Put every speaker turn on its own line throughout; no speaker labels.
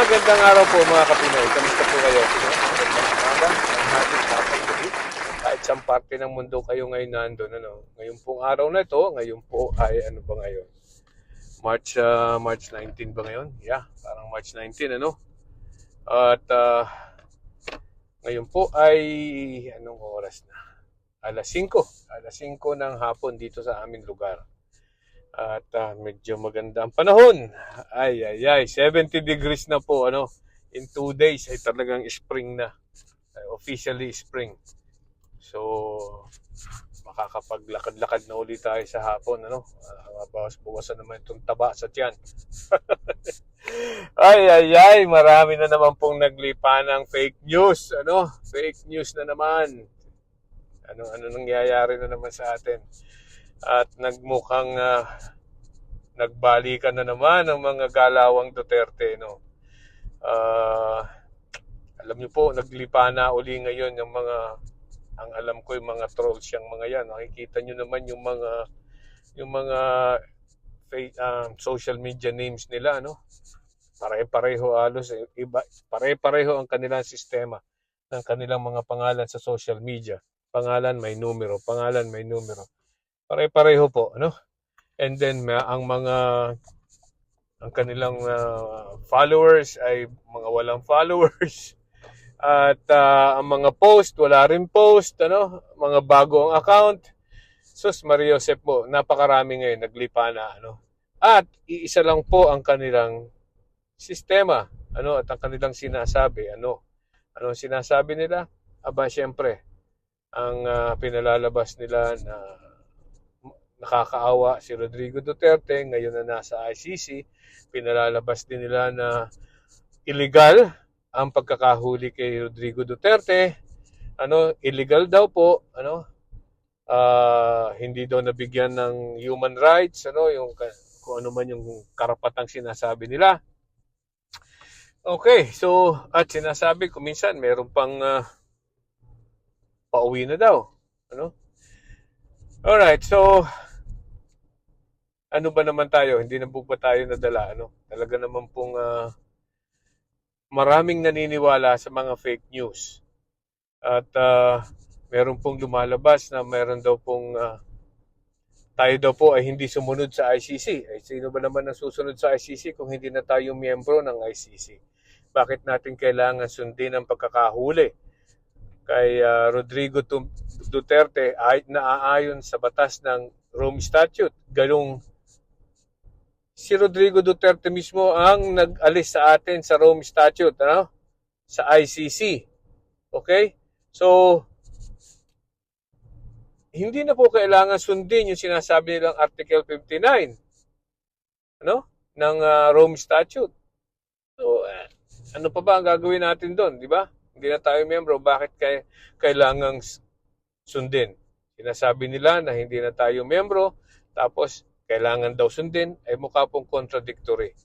Magandang araw po mga Kapinoy. Kamusta po kayo? Magandang umaga, tanghali, hapon, gabi. Kahit saan parte ng mundo kayo ngayon nandun. Ngayon pong araw na ito, ngayon po ay ano ba ngayon? March 19 ba ngayon? Yeah, parang March 19 ano? At ngayon po ay anong oras na? Alas 5. Alas 5 ng hapon dito sa aming lugar. At medyo maganda ang panahon. Ay, 70 degrees na po, In 2 days ay talagang spring na. Officially spring. So, makakapaglakad-lakad na ulit tayo sa hapon, bawas-bawasan naman itong taba sa tiyan. ay, marami na naman pong naglipa ng fake news, Fake news na naman. Ano nangyayari na naman sa atin? At nagmukhang nagbalikan na naman ang mga galawang Duterte, alam niyo po, naglipa na uli ngayon yung ang alam ko yung mga trolls yang mga yan. Nakikita niyo naman yung mga social media names nila, Pare-pareho halos, iba, pare-pareho ang kanilang sistema ng kanilang mga pangalan sa social media. Pangalan may numero, Pare-pareho po, And then ang kanilang followers ay mga walang followers. At ang mga post, wala rin post, Mga bago ang account. Sus Maria Josep po, napakarami ngayon naglipa na, At iisa lang po ang kanilang sistema, At ang kanilang sinasabi, Ano sinasabi nila? Aba, syempre, ang pinalalabas nila na nakakaawa si Rodrigo Duterte, ngayon na nasa ICC, pinalalabas din nila na illegal ang pagkakahuli kay Rodrigo Duterte. Illegal daw po, hindi daw nabigyan ng human rights, yung kung ano man yung karapatang sinasabi nila. Okay, so at sinasabi ko minsan meron pang pauwi na daw, Alright, so ano ba naman tayo? Hindi na po ba tayo nadala, Talaga naman pong maraming naniniwala sa mga fake news. At meron pong lumalabas na meron daw pong tayo daw po ay hindi sumunod sa ICC. Ay, sino ba naman ang susunod sa ICC kung hindi na tayo miyembro ng ICC? Bakit natin kailangan sundin ang pagkakahuli kay Rodrigo Duterte ay naaayon sa batas ng Rome Statute? Ganong si Rodrigo Duterte mismo ang nag-alis sa atin sa Rome Statute, sa ICC. Okay? So, hindi na po kailangan sundin yung sinasabi nilang Article 59, ng Rome Statute. So, ano pa ba ang gagawin natin doon, di ba? Hindi na tayo miyembro, bakit kailangang sundin? Sinasabi nila na hindi na tayo miyembro, tapos kailangan daw sundin, ay mukha pong contradictory.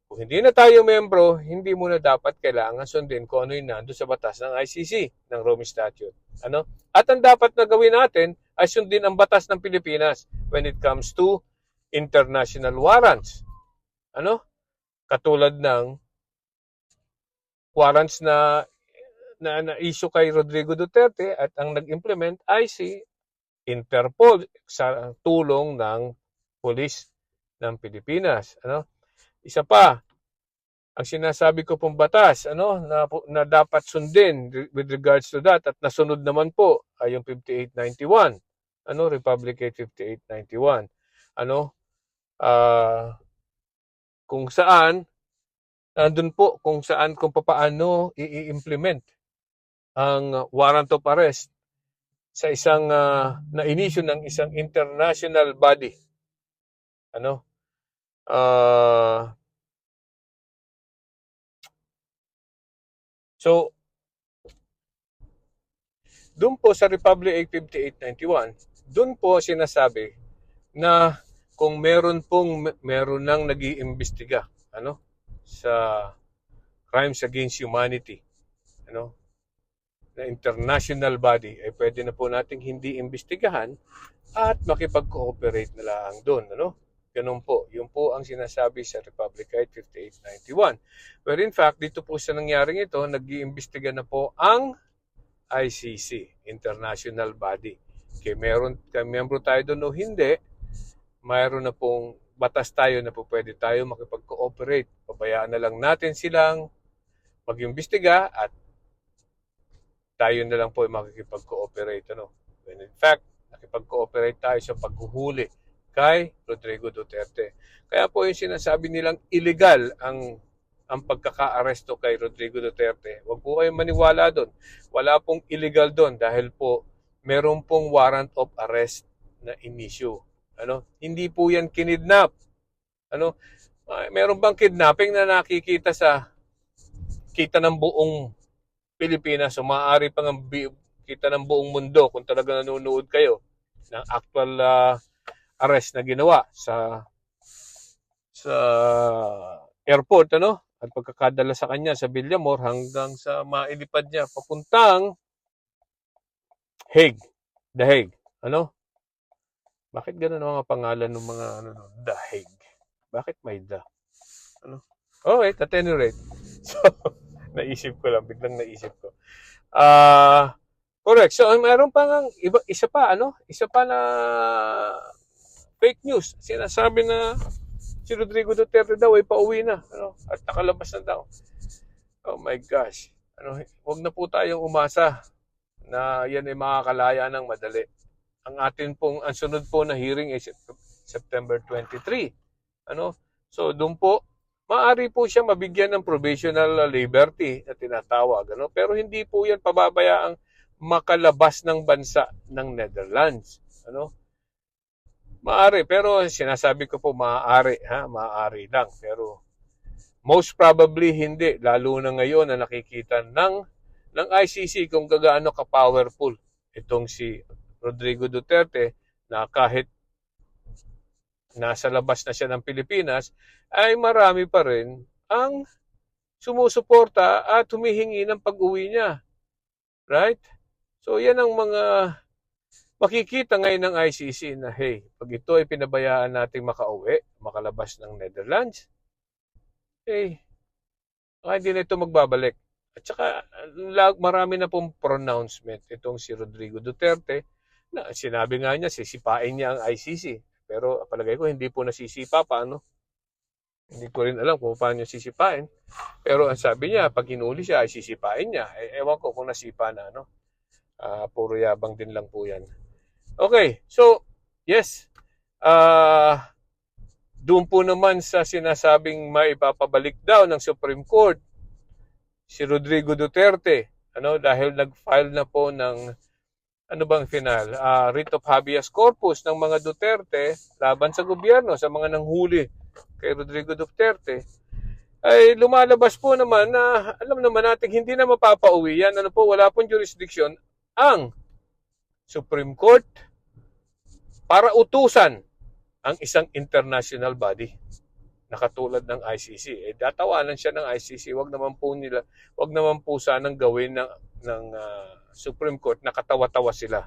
Kung hindi na tayo miyembro, hindi mo na dapat kailangan sundin kung ano yung nando sa batas ng ICC, ng Rome Statute. At ang dapat na gawin natin ay sundin ang batas ng Pilipinas when it comes to international warrants. Katulad ng warrants na issue kay Rodrigo Duterte at ang nag-implement ay si Interpol sa tulong ng pulis ng Pilipinas. Isa pa, ang sinasabi ko pong batas, na dapat sundin with regards to that at nasunod naman po ay yung 5891. Republic Act 5891. Kung saan nandun po kung paano i-implement ang warrant of arrest sa isang na-inisyo ng isang international body. So, doon po sa Republic Act 5891, doon po sinasabi na kung meron nang nag-iimbestiga, sa crimes against humanity, na international body, ay pwede na po nating hindi imbestigahan at makipag-cooperate na lang doon, Ganun po. Yun po ang sinasabi sa Republic Act 5891. Where in fact, dito po sa nangyaring ito, nag-iimbestiga na po ang ICC, international body. Kaya membro tayo doon o hindi, mayroon na pong batas tayo na po pwede tayo makipag-cooperate. Pabayaan na lang natin silang mag-imbestiga at tayo na lang po ay makikipag-cooperate. When in fact, nakipag-cooperate tayo sa paghuhuli kay Rodrigo Duterte. Kaya po yung sinasabi nilang illegal ang pagkaka-aresto kay Rodrigo Duterte. Huwag po kayong maniwala doon. Wala pong illegal doon dahil po meron pong warrant of arrest na in-issue. Hindi po yan kinidnap. Meron bang kidnapping na nakikita sa kita ng buong Pilipinas o maaari pang kita ng buong mundo kung talaga nanonood kayo ng actual arrest na ginawa sa airport, at pagkakadala sa kanya sa Villamor hanggang sa mailipad niya papuntang Hague, The Hague. Bakit gano'n ang mga pangalan ng mga The Hague? Bakit may The? Okay, at any rate. So, biglang naisip ko. Correct. So, mayroon pa isa pa na fake news. Sinasabi na si Rodrigo Duterte daw ay pauwi na, at nakalabas na daw. Oh my gosh. Huwag na po tayong umasa na yan ay makakalaya ng madali. Ang sunod po na hearing ay September 23. So, doon po maaari po siya mabigyan ng provisional liberty na tinatawag. Pero hindi po yan pababayaang makalabas ng bansa ng Netherlands. Maaari, pero sinasabi ko po maaari lang. Pero most probably hindi, lalo na ngayon na nakikita ng ICC kung gaano ka-powerful itong si Rodrigo Duterte, na kahit nasa labas na siya ng Pilipinas, ay marami pa rin ang sumusuporta at humihingi ng pag-uwi niya. Right? So yan ang mga makikita ngayon ng ICC na, hey, pag ito ay pinabayaan nating makauwi, makalabas ng Netherlands, hindi na ito magbabalik. At saka marami na pong pronouncement itong si Rodrigo Duterte na sinabi nga niya, sisipain niya ang ICC. Pero palagay ko hindi po nasisipa pa, Hindi ko rin alam kung paano sisipain. Pero ang sabi niya, pag hinuli siya, ay sisipain niya. Ewan ko kung nasipa na, puro yabang din lang po yan. Okay, so, yes. Doon po naman sa sinasabing maipapabalik daw ng Supreme Court si Rodrigo Duterte, dahil nag-file na po ng final? Writ of habeas corpus ng mga Duterte laban sa gobyerno, sa mga nanghuli kay Rodrigo Duterte, ay lumalabas po naman na alam naman natin hindi na mapapauwi yan. Wala pong jurisdiction ang Supreme Court para utusan ang isang international body na katulad ng ICC. Datawanan siya ng ICC. Wag naman po sanang gawin ng Supreme Court na katawa-tawa sila.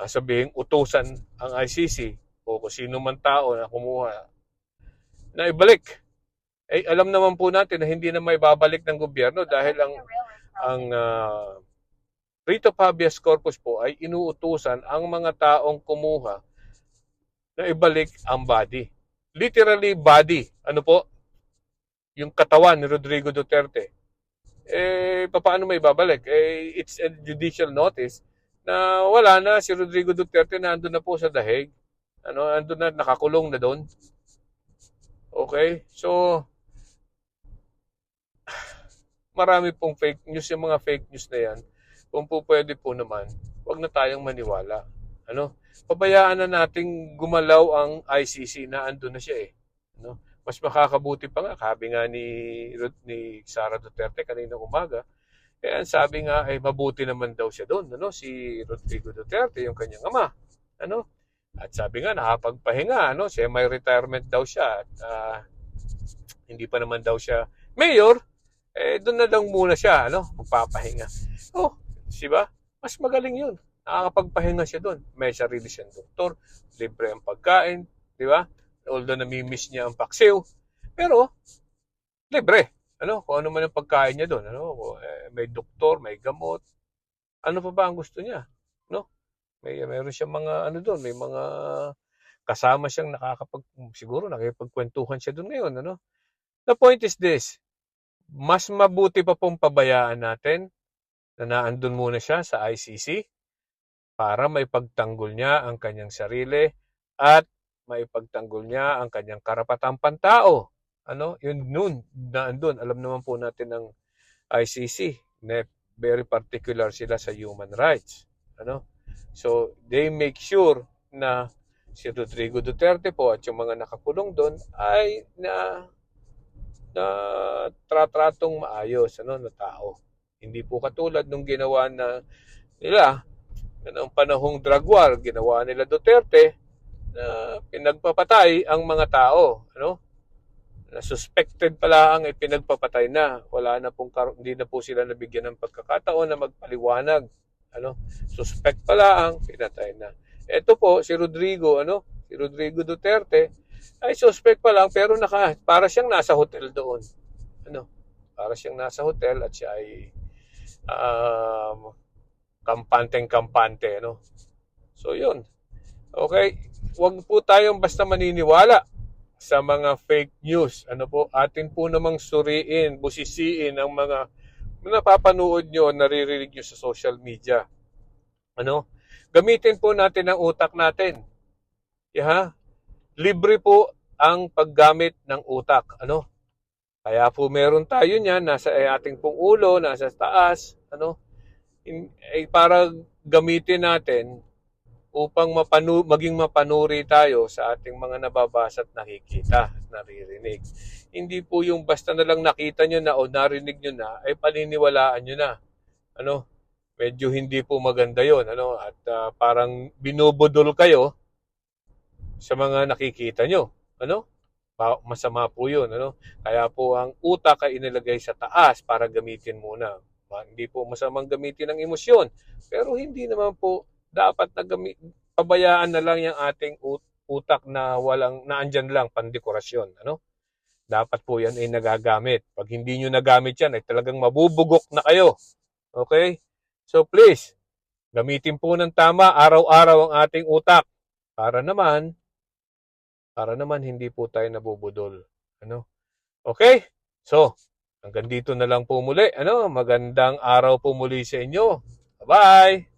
Sabihin utusan ang ICC o kung sino man tao na kumuha na ibalik. Alam naman po natin na hindi na may babalik ng gobyerno dahil ang writ of habeas corpus po ay inuutusan ang mga taong kumuha na ibalik ang body. Literally body. Yung katawan ni Rodrigo Duterte. Paano may babalik? It's a judicial notice na wala na si Rodrigo Duterte, na andun na po sa The Hague. Andun na, nakakulong na doon. Okay? So, marami pong fake news. Yung mga fake news na yan, kung po pwede po naman, wag na tayong maniwala. Pabayaan na nating gumalaw ang ICC na andun na siya Mas makakabuti pa nga, sabi nga ni Sara Duterte kaninang umaga, kaya sabi nga ay mabuti naman daw siya doon, si Rodrigo Duterte, yung kanyang ama. At sabi nga nakapagpahinga, semi-retirement daw siya at hindi pa naman daw siya mayor, doon na lang muna siya, magpapahinga. Diba? Mas magaling yun. Nakakapagpahinga siya doon. May sarili siyang doktor, libre ang pagkain, di ba? Although namimiss niya ang paksiw, pero libre. Kung ano man ang pagkain niya doon, may doktor, may gamot. Ano pa ba ang gusto niya? No? Meron siyang mga doon, may mga kasama siyang siguro nakikipagkwentuhan siya doon ngayon, The point is this, mas mabuti pa pong pabayaan natin na naandun muna siya sa ICC para maipagtanggol niya ang kanyang sarili at maipagtanggol niya ang kanyang karapatang pantao. Yun noon naandun. Alam naman po natin ang ICC na very particular sila sa human rights. So, they make sure na si Rodrigo Duterte po at yung mga nakakulong doon ay na tratratong maayos na tao. Hindi po katulad nung ginawa nila noong panahong drug war, ginawa nila Duterte na pinagpapatay ang mga tao, na suspected pala ang pinagpapatay na. Hindi na po sila nabigyan ng pagkakataon na magpaliwanag. Suspect pala ang pinatay na. Ito po si Rodrigo Duterte ay suspect pa lang pero para siyang nasa hotel doon. Para siyang nasa hotel at siya ay kampanteng-kampante, So, yun. Okay? Huwag po tayong basta maniniwala sa mga fake news. Atin po namang suriin, busisiin ang mga napapanood nyo, naririnig nyo sa social media. Gamitin po natin ang utak natin. Libre po ang paggamit ng utak. Kaya po meron tayo niyan, nasa ating pong ulo, nasa taas, para gamitin natin upang maging mapanuri tayo sa ating mga nababasa at nakikita at naririnig. Hindi po yung basta na lang nakita nyo na o narinig nyo na, ay paniniwalaan nyo na. Medyo hindi po maganda yon, at parang binubudol kayo sa mga nakikita nyo. Masama po yun. Kaya po ang utak ay inilagay sa taas para gamitin muna. Hindi po masamang gamitin ang emosyon. Pero hindi naman po dapat pabayaan na lang yung ating utak na naandyan lang, pandekorasyon. Dapat po yan ay nagagamit. Pag hindi nyo nagamit yan, ay talagang mabubugok na kayo. Okay? So please, gamitin po ng tama araw-araw ang ating utak para naman hindi po tayo nabubudol. Okay? So, hanggang dito na lang po muli. Magandang araw po muli sa inyo. Bye-bye!